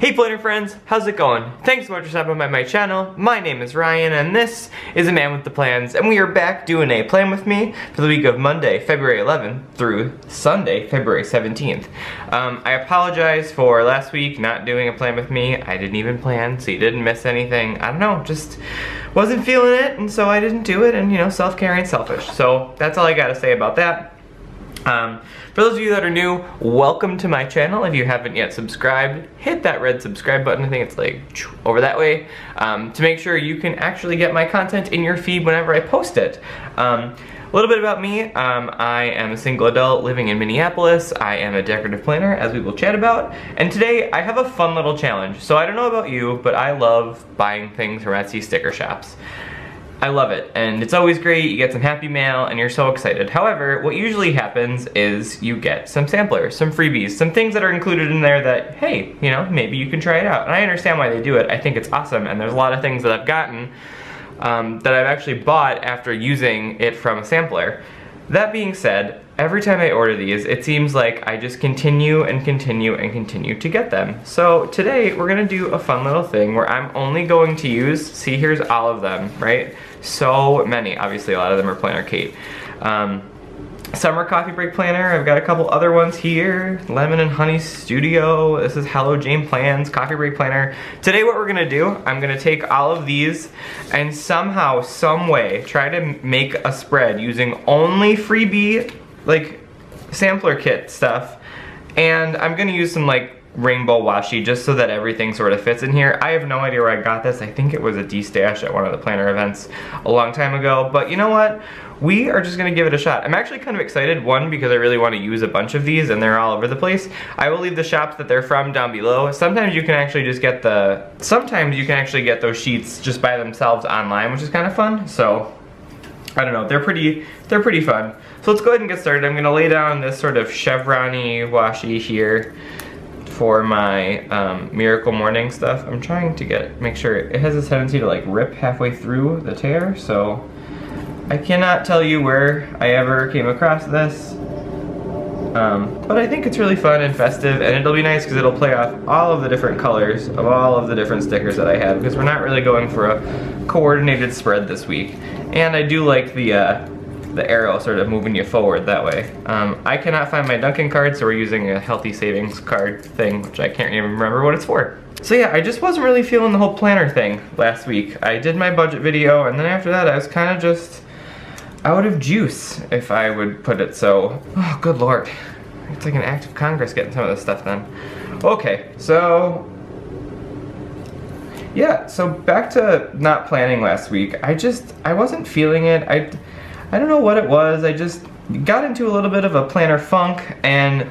Hey Planner friends, how's it going? Thanks so much for stopping by my channel. My name is Ryan and this is A Man with the Plans, and we are back doing a plan with me for the week of Monday, February 11th through Sunday, February 17th. I apologize for last week not doing a plan with me. I didn't even plan, so you didn't miss anything. I don't know, just wasn't feeling it, and so I didn't do it, and you know, self-care ain't selfish. So that's all I gotta say about that. For those of you that are new, welcome to my channel. If you haven't yet subscribed, hit that red subscribe button. I think it's like over that way, to make sure you can actually get my content in your feed whenever I post it. A little bit about me. I am a single adult living in Minneapolis. I am a decorative planner, as we will chat about. And today I have a fun little challenge. So I don't know about you, but I love buying things from Etsy sticker shops. I love it, and it's always great. You get some happy mail and you're so excited. However, what usually happens is you get some samplers, some freebies, some things that are included in there that, hey, you know, maybe you can try it out. And I understand why they do it. I think it's awesome, and there's a lot of things that I've gotten that I've actually bought after using it from a sampler. That being said, every time I order these, it seems like I just continue and continue and continue to get them. So today, we're gonna do a fun little thing where I'm only going to use, see, here's all of them, right? So many, obviously a lot of them are PlannerKate. Summer Coffee Break Planner, I've got a couple other ones here. Lemon and Honey Studio, this is Hello Jane Plans, Coffee Break Planner. Today what we're gonna do, I'm gonna take all of these and somehow, some way, try to make a spread using only freebie, like, sampler kit stuff. And I'm gonna use some like rainbow washi just so that everything sort of fits in here. I have no idea where I got this. I think it was a D-stash at one of the planner events a long time ago, but you know what? We are just gonna give it a shot. I'm actually kind of excited, one, because I really want to use a bunch of these and they're all over the place. I will leave the shops that they're from down below. Sometimes you can actually just get those sheets just by themselves online, which is kind of fun. So I don't know, they're pretty fun. So let's go ahead and get started. I'm gonna lay down this sort of chevron-y washi here for my Miracle Morning stuff. I'm trying to make sure it has a tendency to like rip halfway through the tear, so I cannot tell you where I ever came across this, but I think it's really fun and festive, and it'll be nice because it'll play off all of the different colors of all of the different stickers that I have, because we're not really going for a coordinated spread this week. And I do like the arrow sort of moving you forward that way. I cannot find my Dunkin' card, so we're using a healthy savings card thing, which I can't even remember what it's for. So yeah, I just wasn't really feeling the whole planner thing last week. I did my budget video, and then after that I was kind of just out of juice, if I would put it so. Oh, good lord. It's like an act of Congress getting some of this stuff done. Okay, so yeah, so back to not planning last week. I wasn't feeling it. I don't know what it was. I just got into a little bit of a planner funk, and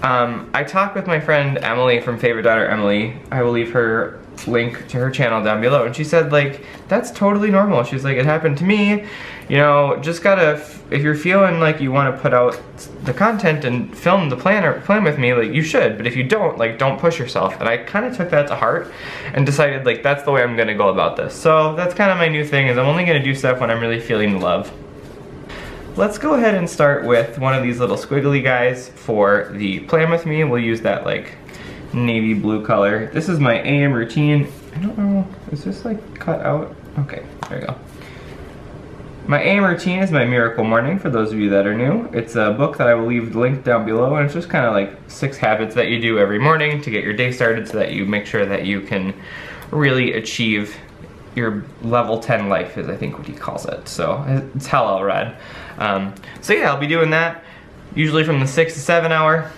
I talked with my friend Emily from Favorite Daughter Emily. I will leave her link to her channel down below, and she said, like, that's totally normal. She's like, it happened to me. You know, just gotta, if you're feeling like you want to put out the content and film the plan with me, like, you should, but if you don't, like, don't push yourself. And I kind of took that to heart and decided, like, that's the way I'm gonna go about this. So that's kind of my new thing, is I'm only gonna do stuff when I'm really feeling love. Let's go ahead and start with one of these little squiggly guys for the plan with me. We'll use that like navy blue color. This is my AM routine. I don't know, is this like cut out? Okay, there we go. My AM routine is my Miracle Morning, for those of you that are new. It's a book that I will leave linked down below, and it's just kind of like 6 habits that you do every morning to get your day started so that you make sure that you can really achieve your level 10 life, is I think what he calls it. So it's hell Elrod. So yeah, I'll be doing that usually from the 6 to 7 hour.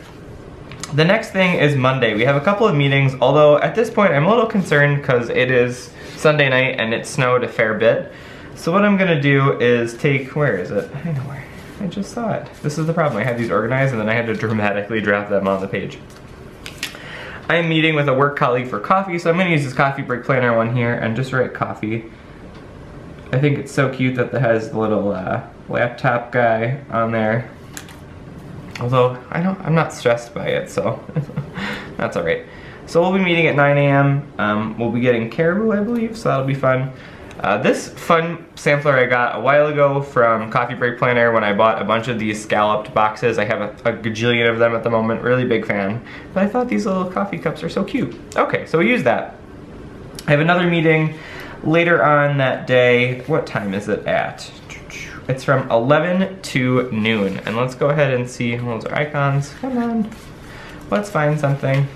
The next thing is Monday. We have a couple of meetings, although at this point I'm a little concerned because it is Sunday night and it snowed a fair bit. So what I'm gonna do is take, where is it? I know where, I just saw it. This is the problem, I had these organized and then I had to dramatically drop them on the page. I'm meeting with a work colleague for coffee, so I'm gonna use this Coffee Break Planner one here and just write coffee. I think it's so cute that it has the little laptop guy on there. Although, I'm not stressed by it, so that's alright. So we'll be meeting at 9 AM. We'll be getting caribou, I believe, so that'll be fun. This fun sampler I got a while ago from CoffeeBreakPlanner when I bought a bunch of these scalloped boxes. I have a gajillion of them at the moment, really big fan. But I thought these little coffee cups are so cute. Okay, so we use that. I have another meeting later on that day. What time is it at? It's from 11 to noon. And let's go ahead and see, those are icons. Come on, let's find something.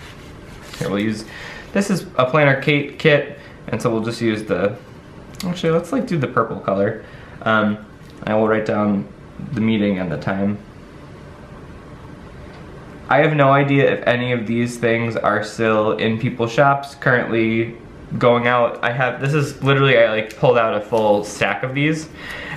Here, we'll use, this is a PlannerKate kit, and so we'll just use the, actually let's like do the purple color. I will write down the meeting and the time. I have no idea if any of these things are still in people's shops currently going out. this is literally, I like pulled out a full stack of these.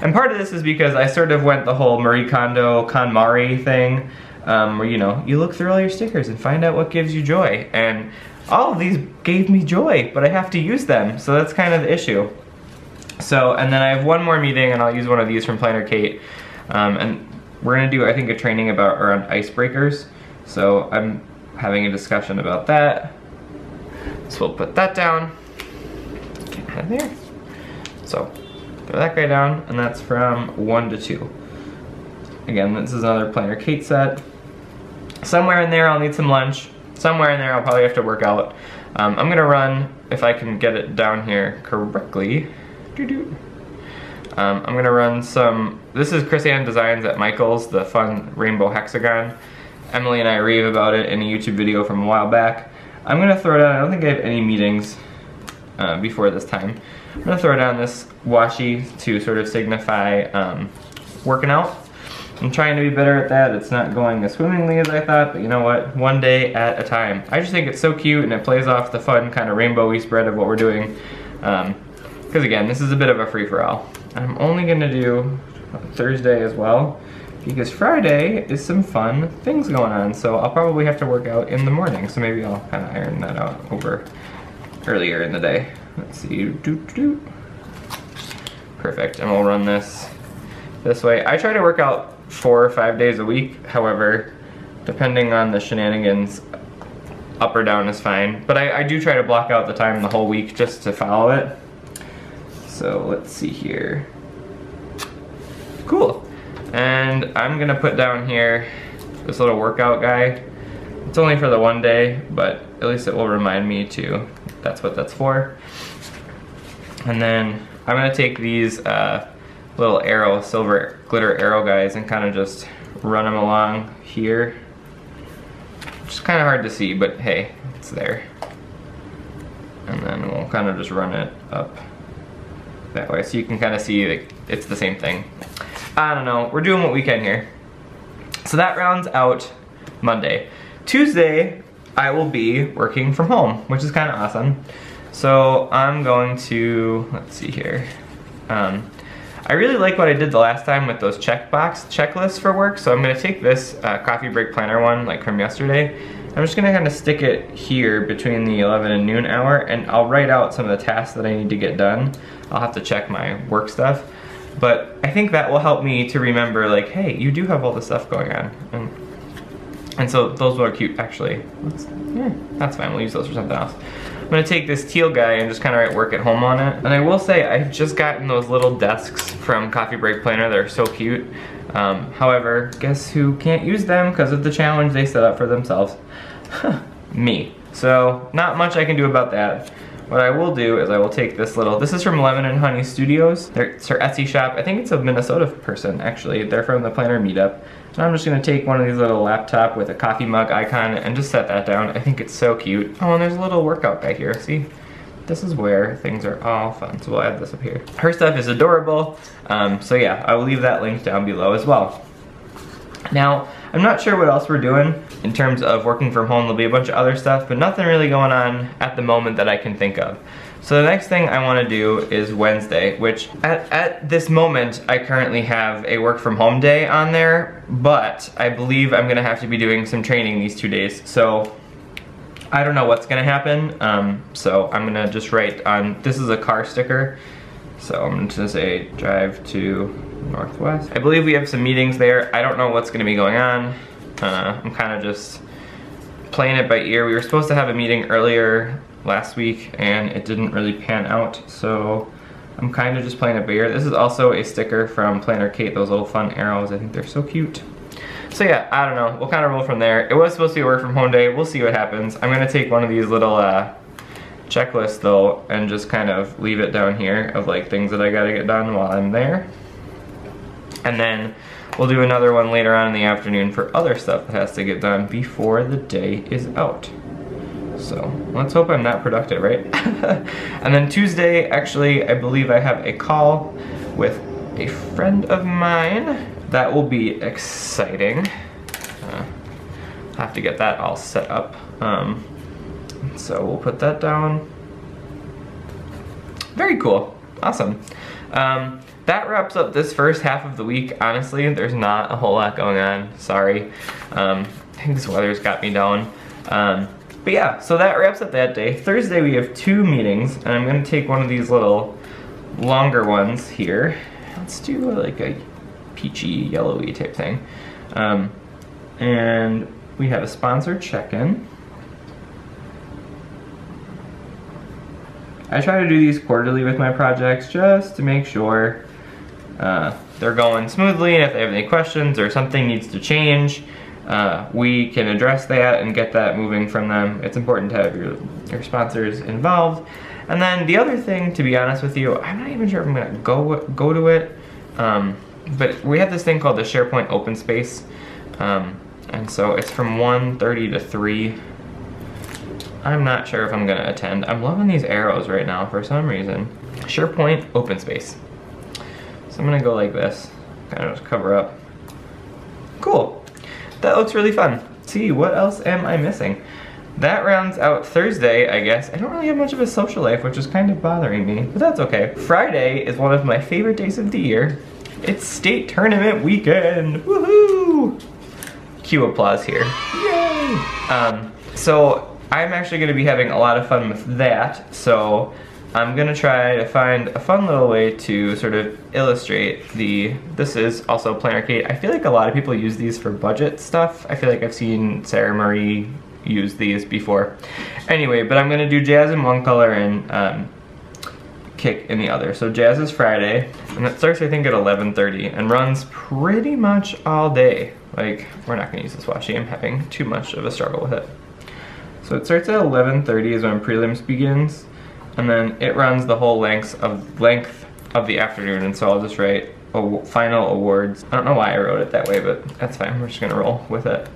And part of this is because I sort of went the whole Marie Kondo KonMari thing, where you know, you look through all your stickers and find out what gives you joy. And all of these gave me joy, but I have to use them, so that's kind of the issue. So, and then I have one more meeting and I'll use one of these from PlannerKate. And we're gonna do, I think, a training around icebreakers. So I'm having a discussion about that. So we'll put that down. Get out of there. So throw that guy down, and that's from 1 to 2. Again, this is another PlannerKate set. Somewhere in there I'll need some lunch. Somewhere in there I'll probably have to work out. I'm gonna run, if I can get it down here correctly. I'm gonna run some, this is Chris Ann Designs at Michael's, the fun rainbow hexagon. Emily and I rave about it in a YouTube video from a while back. I'm gonna throw down, I don't think I have any meetings before this time. I'm gonna throw down this washi to sort of signify working out. I'm trying to be better at that. It's not going as swimmingly as I thought, but you know what? One day at a time. I just think it's so cute and it plays off the fun kind of rainbowy spread of what we're doing. Because again, this is a bit of a free-for-all. I'm only gonna do Thursday as well, because Friday is some fun things going on, so I'll probably have to work out in the morning, so maybe I'll kind of iron that out over earlier in the day. Let's see, perfect, and we'll run this way. I try to work out 4 or 5 days a week, however, depending on the shenanigans, up or down is fine, but I do try to block out the time the whole week just to follow it. So let's see here. Cool. And I'm gonna put down here this little workout guy. It's only for the one day, but at least it will remind me to, that's what that's for. And then I'm gonna take these little arrow, silver glitter arrow guys and kind of just run them along here. Which is kind of hard to see, but hey, it's there. And then we'll kind of just run it up that way, so you can kind of see that it's the same thing. I don't know, we're doing what we can here. So that rounds out Monday. Tuesday, I will be working from home, which is kind of awesome. So I'm going to, let's see here. I really like what I did the last time with those checklists for work, so I'm gonna take this CoffeeBreakPlanner one, like from yesterday. I'm just gonna kind of stick it here between the 11 and noon hour, and I'll write out some of the tasks that I need to get done. I'll have to check my work stuff, but I think that will help me to remember, like, hey, you do have all this stuff going on. And so those are cute, actually. That's fine, we'll use those for something else. I'm gonna take this teal guy and just kind of write work at home on it. And I will say, I've just gotten those little desks from CoffeeBreakPlanner that are so cute. However, guess who can't use them because of the challenge they set up for themselves? Me. So, not much I can do about that. What I will do is I will take this little, this is from Lemon and Honey Studios. It's her Etsy shop. I think it's a Minnesota person, actually. They're from the Planner Meetup. And I'm just gonna take one of these little laptop with a coffee mug icon and just set that down. I think it's so cute. Oh, and there's a little workout guy here, see? This is where things are all fun, so we'll add this up here. Her stuff is adorable, so yeah, I will leave that link down below as well. Now, I'm not sure what else we're doing in terms of working from home. There'll be a bunch of other stuff, but nothing really going on at the moment that I can think of. So the next thing I want to do is Wednesday, which at this moment, I currently have a work from home day on there, but I believe I'm gonna have to be doing some training these 2 days. So I don't know what's gonna happen. So I'm gonna just write on, this is a car sticker. So I'm just gonna say drive to Northwest. I believe we have some meetings there. I don't know what's gonna be going on. I'm kind of just playing it by ear. We were supposed to have a meeting earlier last week and it didn't really pan out, so I'm kind of just playing it bigger. This is also a sticker from PlannerKate, those little fun arrows. I think they're so cute. So yeah, I don't know. We'll kind of roll from there. It was supposed to be a work from home day. We'll see what happens. I'm gonna take one of these little checklists though and just kind of leave it down here of like things that I gotta get done while I'm there. And then we'll do another one later on in the afternoon for other stuff that has to get done before the day is out. So let's hope I'm not productive, right? And then Tuesday, actually, I believe I have a call with a friend of mine. That will be exciting. Have to get that all set up. So we'll put that down. Very cool, awesome. That wraps up this first half of the week. Honestly, there's not a whole lot going on, sorry. I think this weather's got me down. But yeah, so that wraps up that day. Thursday we have 2 meetings, and I'm gonna take one of these little longer ones here. Let's do like a peachy, yellowy type thing. And we have a sponsored check-in. I try to do these quarterly with my projects just to make sure they're going smoothly, and if they have any questions or something needs to change, we can address that and get that moving from them. It's important to have your sponsors involved. And then the other thing, to be honest with you, I'm not even sure if I'm gonna go to it, but we have this thing called the SharePoint Open Space, and so it's from 1:30 to 3. I'm not sure if I'm gonna attend. I'm loving these arrows right now for some reason. SharePoint Open Space. So I'm gonna go like this, kind of just cover up. Cool. That looks really fun. Let's see, what else am I missing? That rounds out Thursday, I guess. I don't really have much of a social life, which is kind of bothering me, but that's okay. Friday is one of my favorite days of the year. It's state tournament weekend, woohoo! Cue applause here, yay! So I'm actually gonna be having a lot of fun with that, so I'm gonna try to find a fun little way to sort of illustrate this is also PlannerKate. I feel like a lot of people use these for budget stuff. I feel like I've seen Sarah Marie use these before. Anyway, but I'm gonna do jazz in one color and kick in the other. So jazz is Friday, and it starts I think at 11:30 and runs pretty much all day. Like, we're not gonna use this washi, I'm having too much of a struggle with it. So it starts at 11:30 is when prelims begins, and then it runs the whole length of the afternoon, and so I'll just write final awards. I don't know why I wrote it that way, but that's fine, we're just gonna roll with it.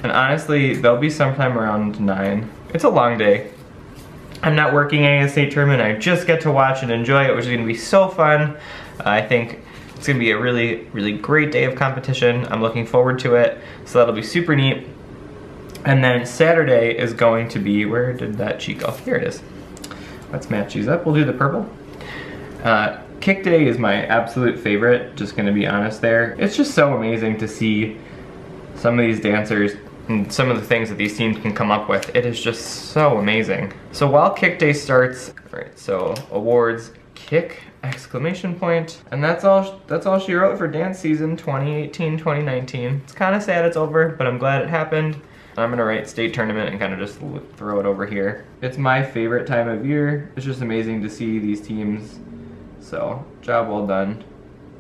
And honestly, they'll be sometime around 9. It's a long day. I'm not working any of the state tournament, I just get to watch and enjoy it, which is gonna be so fun. I think it's gonna be a really, really great day of competition. I'm looking forward to it, so that'll be super neat. And then Saturday is going to be, where did that cheat go? Here it is. Let's match these up, we'll do the purple. Kick Day is my absolute favorite, just gonna be honest there. It's just so amazing to see some of these dancers and some of the things that these teams can come up with. It is just so amazing. So while Kick Day starts, all right, so awards, kick, exclamation point, and that's all she wrote for dance season 2018-2019. It's kind of sad it's over, but I'm glad it happened. I'm gonna write state tournament and kind of just throw it over here. It's my favorite time of year. It's just amazing to see these teams. So, job well done.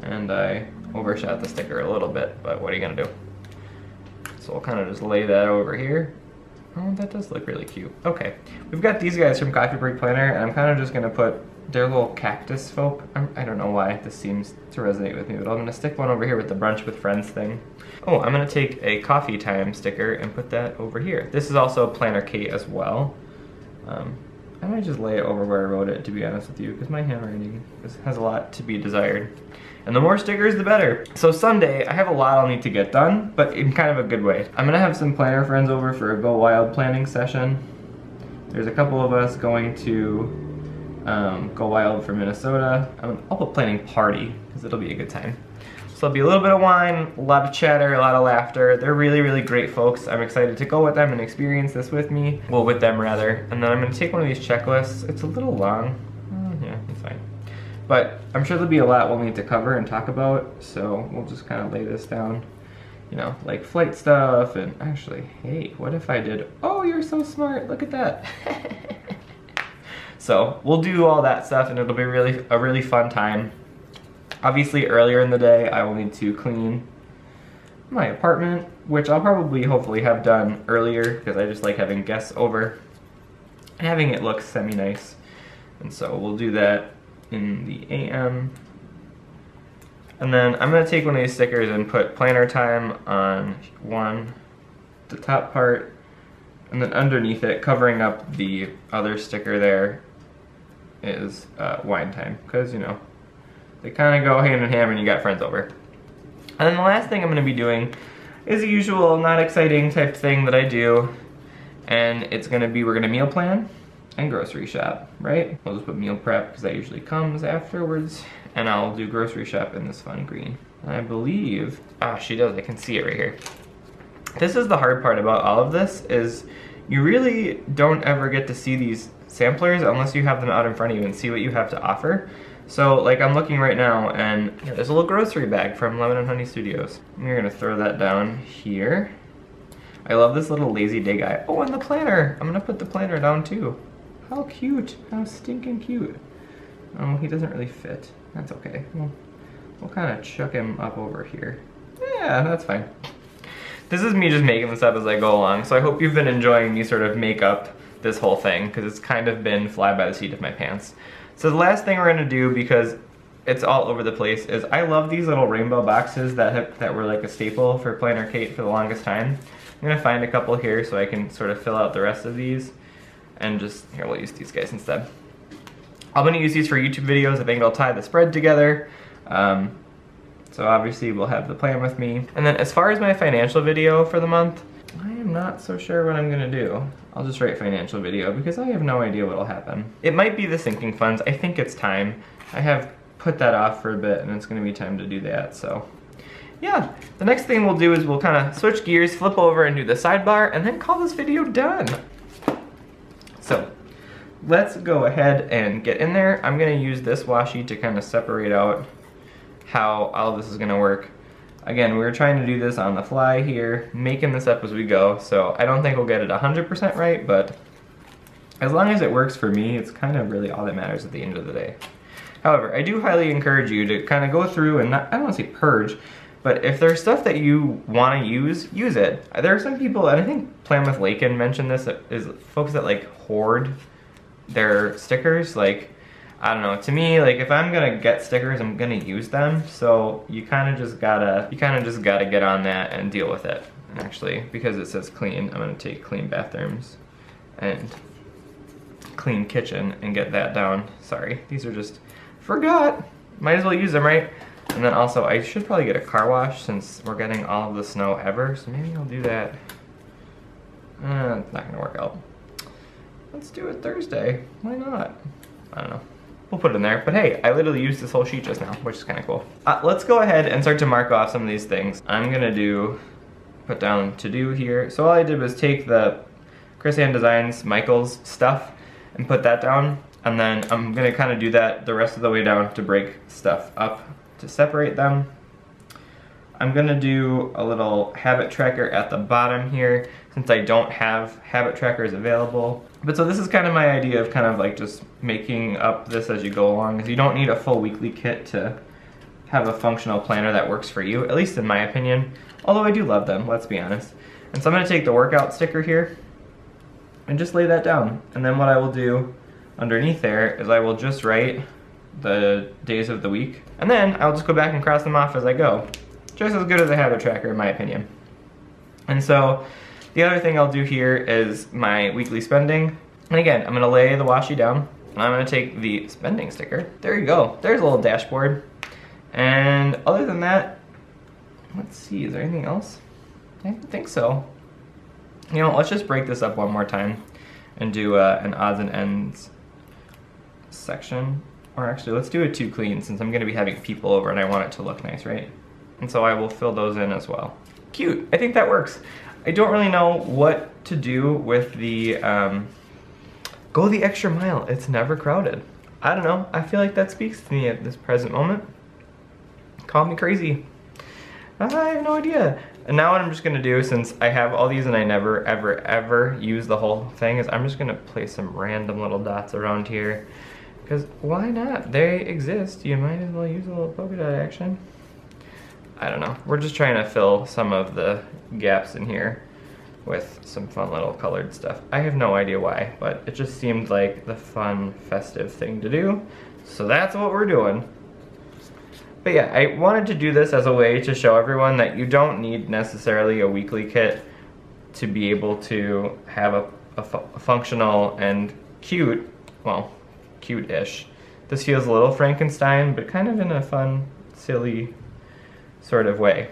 And I overshot the sticker a little bit, but what are you gonna do? So we'll kind of just lay that over here. Oh, that does look really cute. Okay, we've got these guys from CoffeeBreakPlanner, and I'm kind of just gonna put their little cactus folk. I don't know why this seems to resonate with me, but I'm gonna stick one over here with the brunch with friends thing. Oh, I'm gonna take a coffee time sticker and put that over here. This is also PlannerKate as well. I might just lay it over where I wrote it, to be honest with you, because my handwriting has a lot to be desired. And the more stickers, the better. So Sunday, I have a lot I'll need to get done, but in kind of a good way. I'm gonna have some planner friends over for a Go Wild planning session. There's a couple of us going to Go Wild for Minnesota. I'll put planning party, because it'll be a good time. So there'll be a little bit of wine, a lot of chatter, a lot of laughter. They're really, really great folks. I'm excited to go with them and experience this with me. Well, with them rather. And then I'm gonna take one of these checklists. It's a little long. Yeah, it's fine. But I'm sure there'll be a lot we'll need to cover and talk about, so we'll just kind of lay this down. You know, like flight stuff, and actually, hey, what if I did, oh, you're so smart, look at that. So we'll do all that stuff and it'll be a really fun time. Obviously earlier in the day I will need to clean my apartment, which I'll probably hopefully have done earlier because I just like having guests over and having it look semi-nice. And so we'll do that in the AM. And then I'm gonna take one of these stickers and put planner time on the top part, and then underneath it, covering up the other sticker there, is wine time, because you know, they kind of go hand in hand when you got friends over. And then the last thing I'm gonna be doing is the usual not exciting type thing that I do, and it's gonna be, we're gonna meal plan and grocery shop, right? We'll just put meal prep because that usually comes afterwards, and I'll do grocery shop in this fun green. I believe, she does, I can see it right here. This is the hard part about all of this, is you really don't ever get to see these samplers unless you have them out in front of you and see what you have to offer. So like I'm looking right now and there's a little grocery bag from Lemon and Honey Studios. We're gonna throw that down here. I love this little lazy day guy. Oh, and the planner. I'm gonna put the planner down too. How cute, how stinking cute. Oh, he doesn't really fit. That's okay. We'll kind of chuck him up over here. Yeah, that's fine. This is me just making this up as I go along, so I hope you've been enjoying me sort of make up this whole thing, because it's kind of been fly by the seat of my pants. So the last thing we're gonna do, because it's all over the place, is I love these little rainbow boxes that were like a staple for PlannerKate for the longest time. I'm gonna find a couple here so I can sort of fill out the rest of these, and just, here, we'll use these guys instead. I'm gonna use these for YouTube videos. I think it'll tie the spread together. So obviously we'll have the plan with me. And then as far as my financial video for the month, I am not so sure what I'm gonna do. I'll just write financial video because I have no idea what'll happen. It might be the sinking funds. I think it's time. I have put that off for a bit and it's gonna be time to do that, so. Yeah, the next thing we'll do is we'll kind of switch gears, flip over and do the sidebar, and then call this video done. So, let's go ahead and get in there. I'm gonna use this washi to kind of separate out how all of this is gonna work. Again, we're trying to do this on the fly here, making this up as we go, so I don't think we'll get it 100% right, but as long as it works for me, it's kind of really all that matters at the end of the day. However, I do highly encourage you to kind of go through and not, I don't want to say purge, but if there's stuff that you want to use it. There are some people, and I think Plan with Lakin mentioned this, is folks that like hoard their stickers. Like, I don't know, to me, like if I'm gonna get stickers, I'm gonna use them. So you kind of just gotta get on that and deal with it. And actually, because it says clean, I'm gonna take clean bathrooms and clean kitchen and get that down. Sorry, these are just, forgot. Might as well use them, right? And then also, I should probably get a car wash since we're getting all of the snow ever. So maybe I'll do that. It's not gonna work out. Let's do it Thursday. Why not? I don't know. We'll put it in there. But hey, I literally used this whole sheet just now, which is kind of cool. Let's go ahead and start to mark off some of these things. I'm gonna put down to do here. So all I did was take the Chris Ann Designs Michael's stuff and put that down. And then I'm gonna kind of do that the rest of the way down to break stuff up to separate them. I'm gonna do a little habit tracker at the bottom here since I don't have habit trackers available. But so this is kind of my idea of kind of like just making up this as you go along, because you don't need a full weekly kit to have a functional planner that works for you, at least in my opinion. Although I do love them, let's be honest. And so I'm gonna take the workout sticker here and just lay that down. And then what I will do underneath there is I will just write the days of the week, and then I'll just go back and cross them off as I go. Just as good as a habit tracker in my opinion. And so the other thing I'll do here is my weekly spending. And again, I'm gonna lay the washi down and I'm gonna take the spending sticker. There you go, there's a little dashboard. And other than that, let's see, is there anything else? I don't think so. You know, let's just break this up one more time and do an odds and ends section. Or actually, let's do it too clean since I'm gonna be having people over and I want it to look nice, right? And so I will fill those in as well. Cute, I think that works. I don't really know what to do with the, go the extra mile, it's never crowded. I don't know, I feel like that speaks to me at this present moment. Call me crazy. I have no idea. And now what I'm just gonna do, since I have all these and I never ever use the whole thing, is I'm just gonna place some random little dots around here. Because why not? They exist. You might as well use a little polka dot action. I don't know. We're just trying to fill some of the gaps in here with some fun little colored stuff. I have no idea why, but it just seemed like the fun, festive thing to do. So that's what we're doing. But yeah, I wanted to do this as a way to show everyone that you don't need necessarily a weekly kit to be able to have a functional and cute, well, cute-ish. This feels a little Frankenstein, but kind of in a fun, silly sort of way.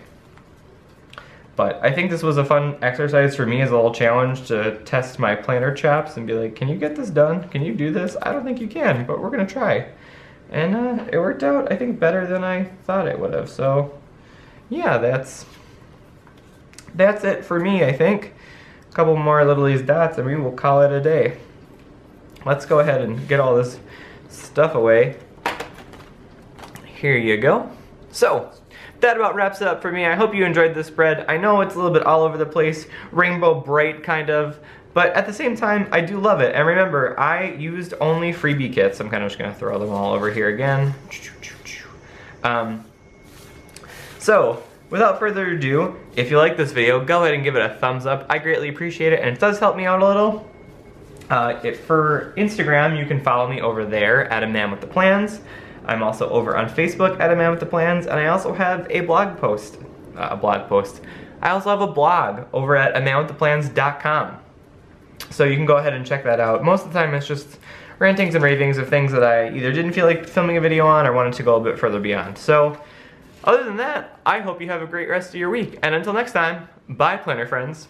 But I think this was a fun exercise for me as a little challenge to test my planner chops and be like, can you get this done? Can you do this? I don't think you can, but we're gonna try. And it worked out, I think, better than I thought it would have. So yeah, that's it for me, I think. A couple more little these dots and we will call it a day. Let's go ahead and get all this stuff away. Here you go. So that about wraps it up for me. I hope you enjoyed this spread. I know it's a little bit all over the place, rainbow bright kind of, but at the same time, I do love it. And remember, I used only freebie kits. I'm kind of just gonna throw them all over here again. So, without further ado, if you like this video, go ahead and give it a thumbs up. I greatly appreciate it, and it does help me out a little. For Instagram, you can follow me over there at @amanwiththeplans. I'm also over on Facebook at @amanwiththeplans, and I also have a blog post. I also have a blog over at amanwiththeplans.com. So you can go ahead and check that out. Most of the time it's just rantings and ravings of things that I either didn't feel like filming a video on or wanted to go a bit further beyond. So other than that, I hope you have a great rest of your week. And until next time, bye planner friends.